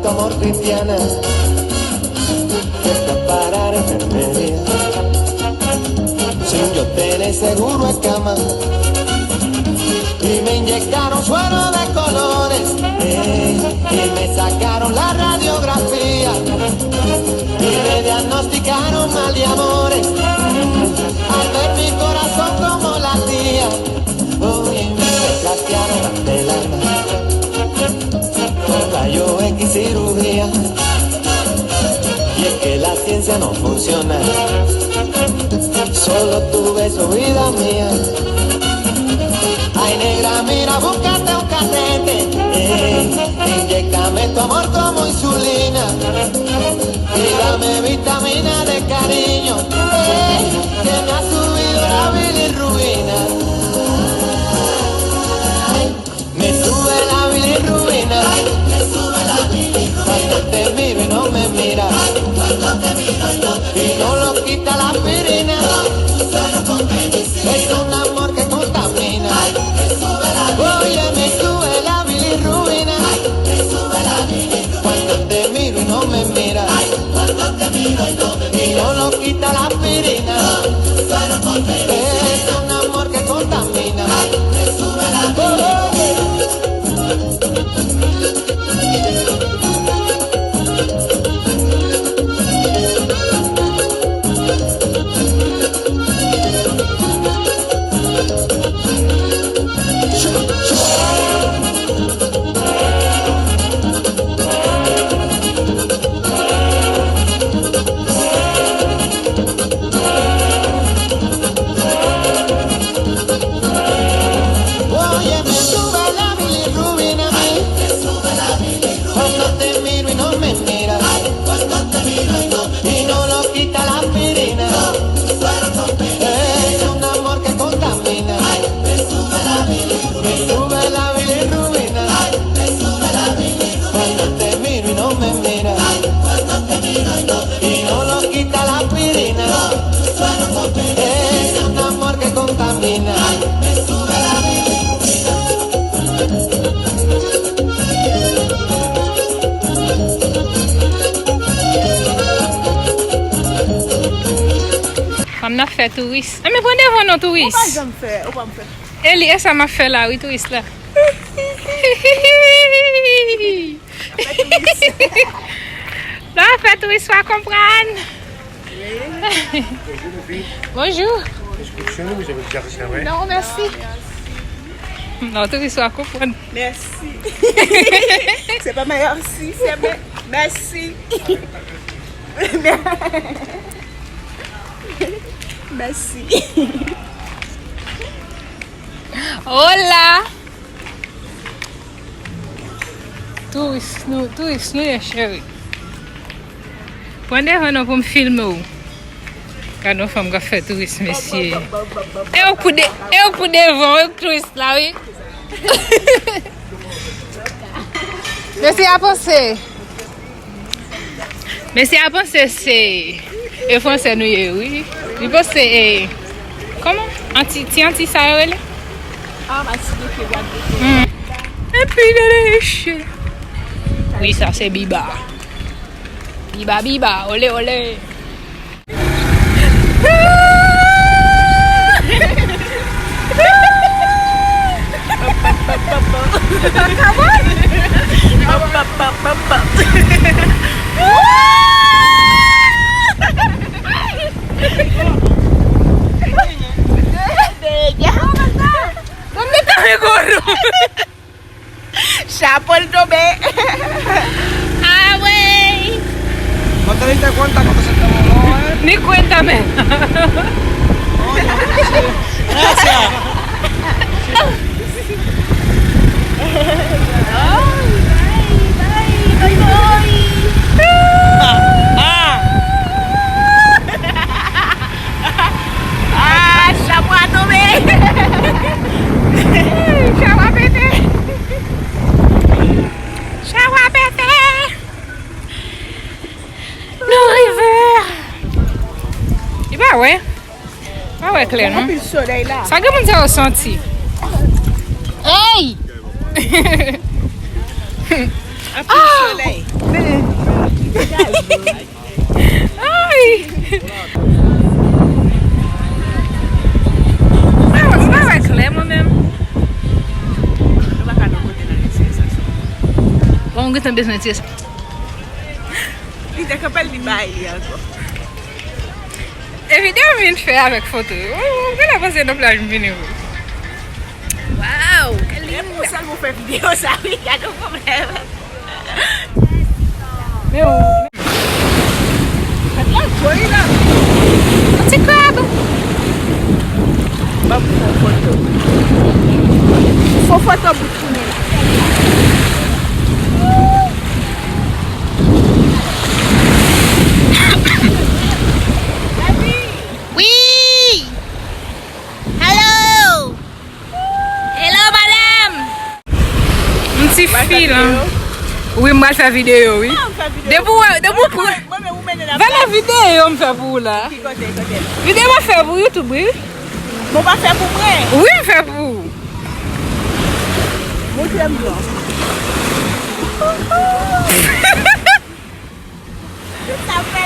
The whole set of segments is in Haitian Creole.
tu amor cristiana, fiesta para la enfermería, sin yo tener seguro en cama, y me inyectaron suero de colores, y me sacaron la radiografía, y me diagnosticaron mal de amores, al ver mi corazón como latía, y me platearon la pelada, con rayo X cirugía, y es que la ciencia no funciona, solo tu beso, vida mía. Ay, negra, mira, búscate un catete, inyéctame tu amor como insulina, y dame vitamina de cariño, que me ha subido la bilirrubina. Me sube la bilirrubina, cuando te miro y no me miras, y no lo quita la aspirina, es un amor que contamina. Oye, me sube la bilirrubina, cuando te miro y no me miras, y no lo quita la aspirina, es un amor que contamina. On a fait touriste. Mais prenez nos touristes. On va me faire. Eli, ça m'a fait là, oui, touriste là. Là, fait touriste, va comprendre. Bonjour. Non, merci. Non, touriste, va comprendre. Merci. C'est pas merci, c'est merci. Merci. Hola. Touriste, nous est chéri. Prenez-nous pour me filmer. Quand nous femmes qui fait touriste, monsieur. Et au coup de vent, touriste là, oui. Merci à penser. Merci à penser, c'est. Et français, nous, oui. Je pense que c'est. Comment? Anti ça, elle? Ah, ma fille, et puis, les chiens. Oui, ça, c'est Biba. Biba, olé, olé. Chapol tomé. Ah, güey. ¿No te diste cuenta cuando se te voló, Ni cuéntame. Gracias. Chapeau tomé. Ah ouais? Ah ouais, clair, non? Le soleil là. Ça comment ça ressenti? Hey! Un peu de soleil. Ay! Mwen wè kle mwen men. Mwen gwen ten bezwen tes. Li te kapel di bayi anko. E video mwen fè avèk foto. Mwen la pase nou plaj mwen vini wè. Wow! E pou sal mou fè video sa wè, y'a nou problem. Meu. Foi la. Ti crab. Vamos pou foto. Fò foto boutounen la. Oui! Hello! Hello, madame! Mti fi lan. Oui, mwen fè video, oui. Debou pou... Vè la video mwen fè pou la. Video mwen fè pou YouTube, oui. Mwen pa fè pou mwen? Oui, mwen fè pou. Mwen tem blan. Sa fè.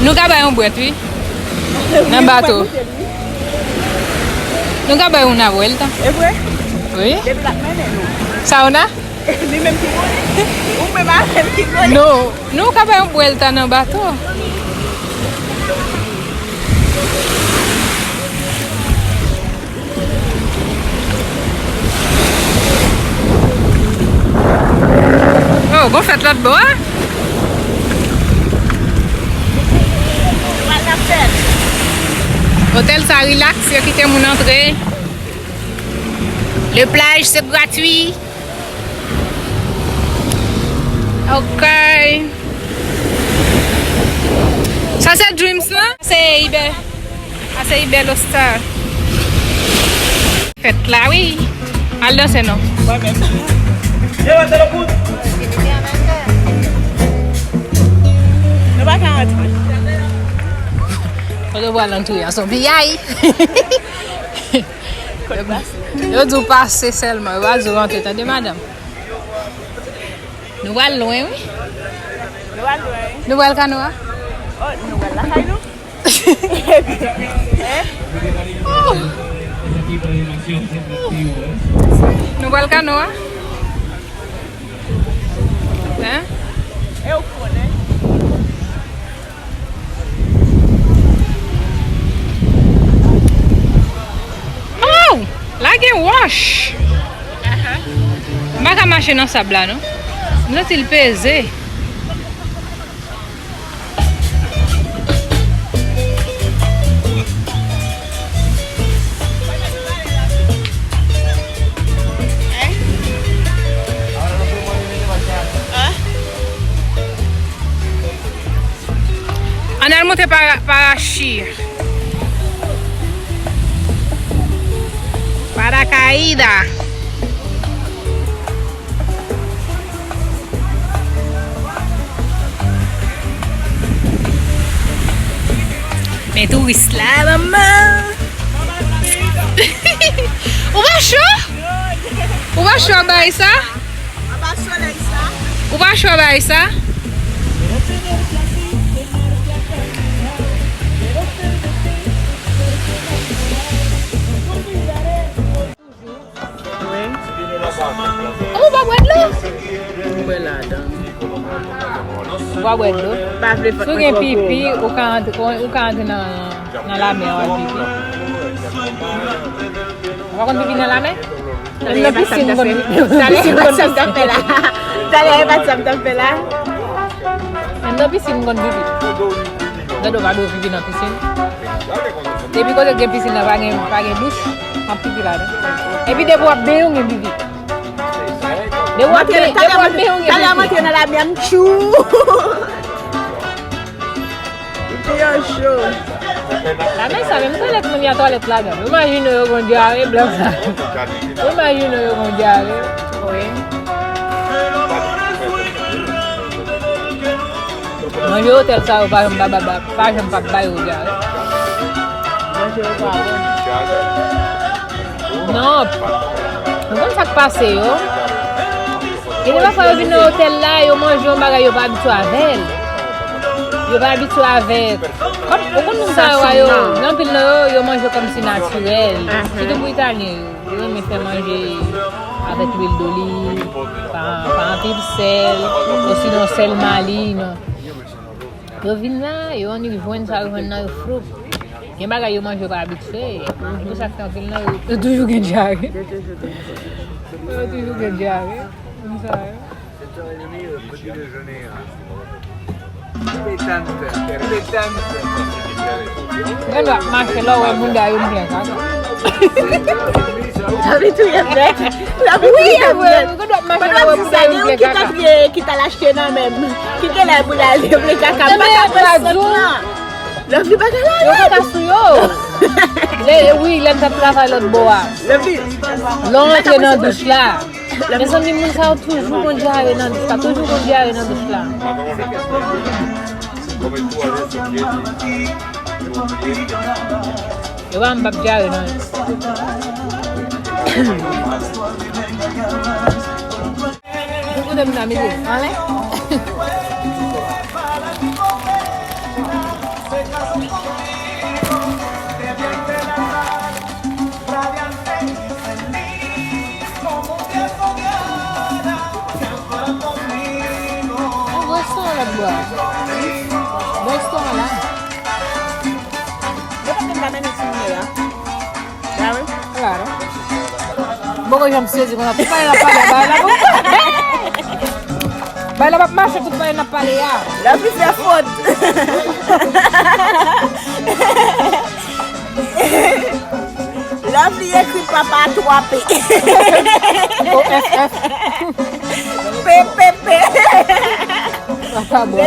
Nou ka bay yon bwet, oui. Nan bato. Nou ka bay yon na vuelta. E vwe? Oui. Depi la menen nou. Sa ou na? Li menm ki gole? Ou menm a menm ki gole? No. Nou ka bay yon vuelta nan bato. Oh, gon fèt lot bo, ha? Wala fèt. Hôtel ça relax, yo qui mon entrée. Le plage c'est gratuit. Ok. Ça c'est Dreams là? C'est Iber. Ah c'est Iber Lostar. Faites là oui. Allez c'est non. Mwen menm. Llévatelo, puto. Nou pa kan rentre. On doit l'entourer en son vieil. Yo dou passer seulement, yo va dou rentrer tande madame. Nou wal loin oui. Nou wal loin. Nou wal kanoa. Oh, nou wal la kay nou. Nou wal kanoa. Hein? E ou konen. Oh! La gen wash! Baka mache nan sabla, non? Not il pese. On a monté para Chir. Paracaída. Mais touriste là, maman. Ou va chaud? Ou va chaud ba ça? Aba soleil sa. Ou va chaud ba ça? Oh, va boire de l'eau. Va boire de l'eau. Pa vle fote. Si vous avez pipi, vous quand dans la mer, vous pipi. Vous avez pipi dans la mer? Dans la piscine, vous Tale bat sam tape la. Tale bat sam tape la. Dans la piscine, vous pipi. Vous avez pipi dans la piscine. Depuis que vous avez piscine, vous n'avez pas de douche, vous avez pipi là. Et puis, vous avez un pipi. Tale amante nan la miam chou. Ite yo chou. La mer, ça même pas les à toilette là. Imagine, vous avez diarrhée blanc. Imagine, vous avez diarrhée. Oui. Manje hotel sa ou pa jom pa bay ou jare. Manje ou pa bon. Non, mwen sak pase yo. E dewa fa yo vin nan hotel la, yo manje yon bagay yo pa abitou avel. Yo pa abitou avel. Ou kon nou sa yo, nan pil nan yo manje kom si naturel. Sito pou italien yo me fè manje avec l'huile d'olive, pa an pil sel, ou sinon sel mali, non. Yo vin la, yo an yu jwen sa yo jwen nan yo frup. Yon bagay yo manje yo pa abitue. Pou sa fè an pil nan yo toujou gen jare. Yo toujou gen jare. Comme ça. Petit déjeuner. Kan doit marcher là où est mon gars, il me plaît. J'avais tout bien fait. Oui, kan doit marcher là où est mon gars, il me plaît. Qui t'a lâché non même. Qui t'a la boule à lever caca. Le plus bagarre là. Yo ka sou yo. Oui, lèm ta travay l'autre bois. L'on entre dans douche là. Les amis moun sa toujours kon jare dans douche là, toujours kon jare dans douche là. Yo va mbap jare nan. Beaucoup de m'amé. Allez. Restaurant là. Claro. Bogo jam sezi ko na tu pa na pale ba la marche tu pa na pale ya. La plus c'est faute. La fille écrit papa 3P. OFF. PPP. Ah bon.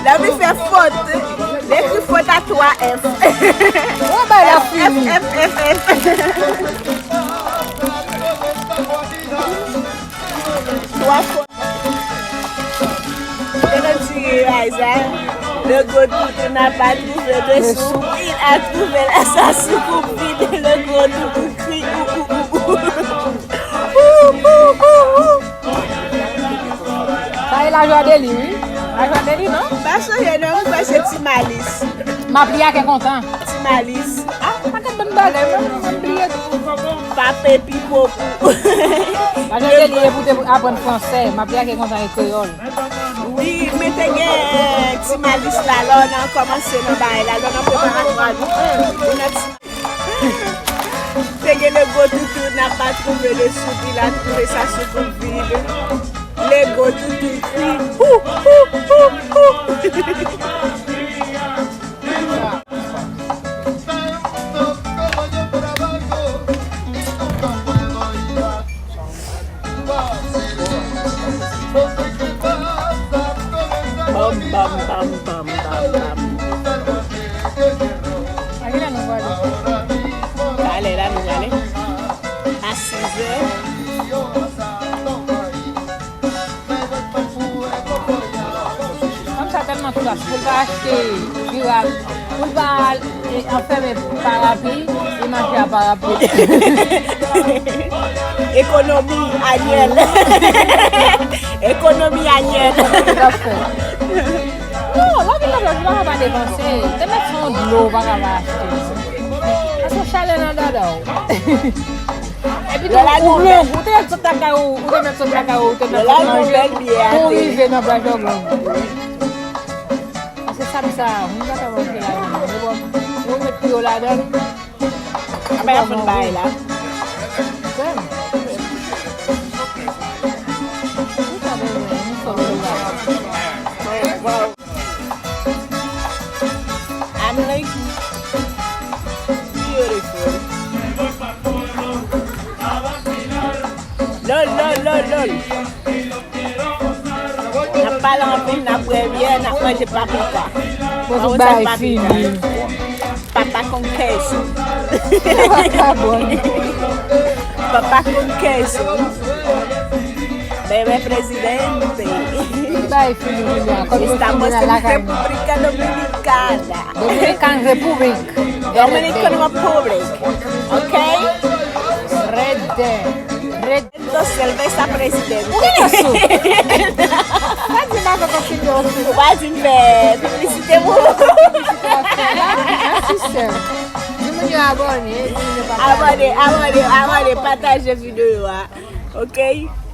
La vie fait faute. L'écrit faute à 3F. Oh bah la fini. F. 3 fautes. Le gros tout n'a pas trouvé de soupe. Il a trouvé sa soucoupe vide. Le gros tout crie. Ça est la joie de lui, oui. La joie de lui, non? Parce que je ne vois pas ce petit malice. Ma plia qui est content. Petit malice. Ah, pas de bonne balle, ma plia tout. Papa et pipo. La joie de lui est pour apprendre français. Ma plia qui est content avec créole. Oui, mais t'es un petit malice là. Là, on a commencé le bail. Là, on a préparé t'es le gros toutou n'a pas trouvé de soupe. Il a trouvé sa soupe vide. Le gros toutou crie. Bam, bam, bam, bam, bam, bam. Aquí la nos va a Allez, là, nous allons. À 6 heures. Comme ça, tellement tout ça. Pour pas acheter du rap, pour pas enfermer parapluie et manger à parapluie. Économie annuelle. Économie annuelle. Tout à fait. Non, là, je ne vais pas dépenser. Tu mets son de l'eau, on va acheter. Parce que chalet dans le dada. Et puis, tu mets son cacao, tu mets son cacao, tu mets son manger. Pour vivre dans le plateau. C'est ça, on va manger là. On met tout là-dedans. Après, on va bailler là. I'm like beautiful. Lol. N'a pas l'envie, n'a pas bien, n'a pas de paprika. Vou baile fini. Papa com queijo. Tá bom. Papá com queijo. Bebê presidente. baye film ya. Estamos en República Dominicana. Dominican Republic. Dominican Republic. ¿Ok? Red. Dos cerveza presidente. Isso. Quase nada com filho. Quase bem. Publicité Abonnez, partagez vidéo là. OK?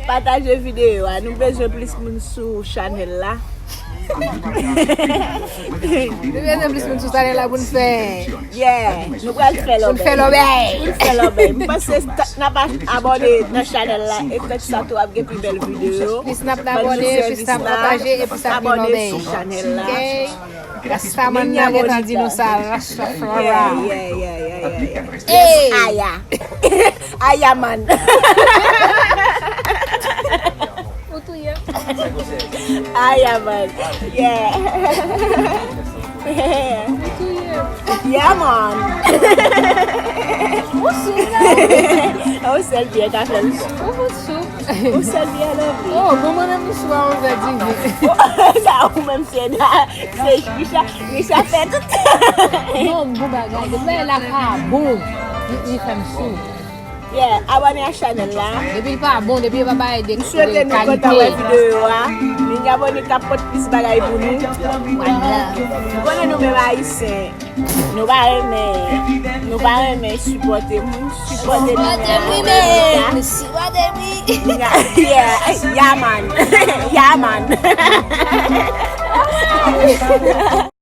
Partagez vidéo. Nous besoin plus moun sur channel là. Devia plus moun susare la pour faire. Yeah, nous allons faire le bien. Parce que n'a pas abonné dans channel là et peut-être ça tu as plus belle vidéo. Puis snap d'abonner, puis snap partager et puis ça abonner sur channel là. Rasta man na getan dinosaur, Rastafari. Yeah. Hey! Aya man. Aya man. Yeah. Yeah man. O selfie ka fel. O selfie la vi. Oh, como não me suar um zadinho. Ça ou même c'est là, c'est Misha fait tout. Non, bu bagay, de bem la ka bon. Ni fam sou. Yeah, abonné à channel là. Depuis pas bon, depuis pas bail de Souhaitez nous content la vidéo là. Ni abonné capote plus bagay pour nous. Voilà nous même haïtiens. Nous pas aimer supporter nous, supporter nous. Yeah man.